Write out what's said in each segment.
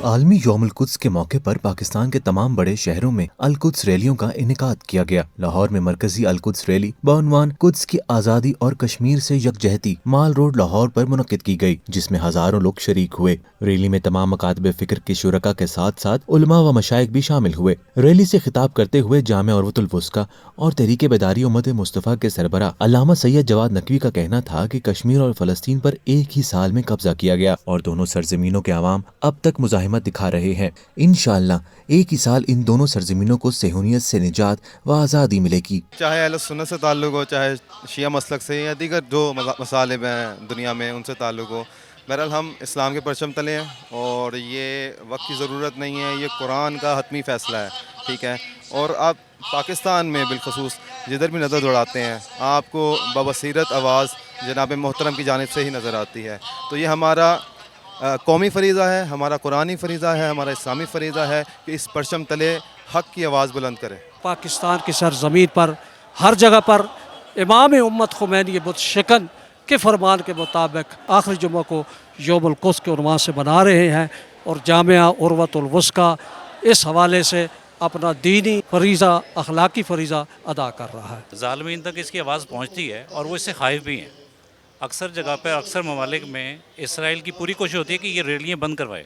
عالمی یوم القدس کے موقع پر پاکستان کے تمام بڑے شہروں میں القدس ریلیوں کا انعقاد کیا گیا۔ لاہور میں مرکزی القدس ریلی بعنوان قدس کی آزادی اور کشمیر سے یکجہتی مال روڈ لاہور پر منعقد کی گئی، جس میں ہزاروں لوگ شریک ہوئے۔ ریلی میں تمام مکاتب فکر کے شرکاء کے ساتھ ساتھ علماء و مشائخ بھی شامل ہوئے۔ ریلی سے خطاب کرتے ہوئے جامعہ عروۃ الوثقی اور تحریک بیداری امت مصطفیٰ کے سربراہ علامہ سید جواد نقوی کا کہنا تھا کہ کشمیر اور فلسطین پر ایک ہی سال میں قبضہ کیا گیا اور دونوں سرزمینوں کے عوام اب تک مزاحمت دکھا رہے ہیں۔ انشاءاللہ ایک ہی سال ان دونوں سرزمینوں کو صہیونیت سے نجات و آزادی ملے گی۔ چاہے اہل سنت سے تعلق ہو، چاہے شیعہ مسلک سے یا دیگر جو مصالب ہیں دنیا میں ان سے تعلق ہو، بہرحال ہم اسلام کے پرچم تلے ہیں اور یہ وقت کی ضرورت نہیں ہے، یہ قرآن کا حتمی فیصلہ ہے، ٹھیک ہے۔ اور آپ پاکستان میں بالخصوص جدھر بھی نظر دوڑاتے ہیں آپ کو ببصیرت آواز جناب محترم کی جانب سے ہی نظر آتی ہے۔ تو یہ ہمارا قومی فریضہ ہے، ہمارا قرآنی فریضہ ہے، ہمارا اسلامی فریضہ ہے کہ اس پرچم تلے حق کی آواز بلند کرے۔ پاکستان کی سرزمین پر ہر جگہ پر امام امت خمینی بت شکن کے فرمان کے مطابق آخری جمعہ کو یوم القدس کے عنوان سے منا رہے ہیں، اور جامعہ عروۃ الوثقی اس حوالے سے اپنا دینی فریضہ، اخلاقی فریضہ ادا کر رہا ہے۔ ظالمین تک اس کی آواز پہنچتی ہے اور وہ اس سے خائف بھی ہیں۔ اکثر جگہ پہ، اکثر ممالک میں اسرائیل کی پوری کوشش ہوتی ہے کہ یہ ریلیاں بند کروائے۔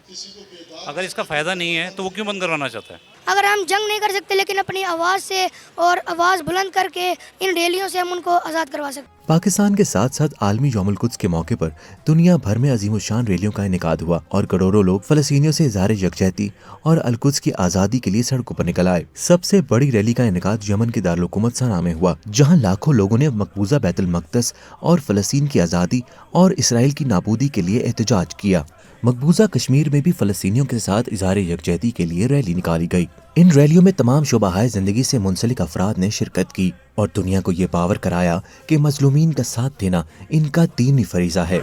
اگر اس کا فائدہ نہیں ہے تو وہ کیوں بند کروانا چاہتا ہے؟ اگر ہم جنگ نہیں کر سکتے لیکن اپنی آواز سے اور آواز بلند کر کے ان ریلیوں سے ہم ان کو آزاد کروا سکتے ہیں۔ پاکستان کے ساتھ ساتھ عالمی یوم القدس کے موقع پر دنیا بھر میں عظیم الشان ریلیوں کا انعقاد ہوا اور کروڑوں لوگ فلسطینیوں سے اظہار یکجہتی اور القدس کی آزادی کے لیے سڑکوں پر نکل آئے۔ سب سے بڑی ریلی کا انعقاد یمن کے دارالحکومت صنعاء میں ہوا، جہاں لاکھوں لوگوں نے مقبوضہ بیت المقدس اور فلسطین کی آزادی اور اسرائیل کی نابودی کے لیے احتجاج کیا۔ مقبوضہ کشمیر میں بھی فلسطینیوں کے ساتھ اظہار یکجہتی کے لیے ریلی نکالی گئی۔ ان ریلیوں میں تمام شعبۂ زندگی سے منسلک افراد نے شرکت کی اور دنیا کو یہ باور کرایا کہ مظلومین کا ساتھ دینا ان کا دینی فریضہ ہے۔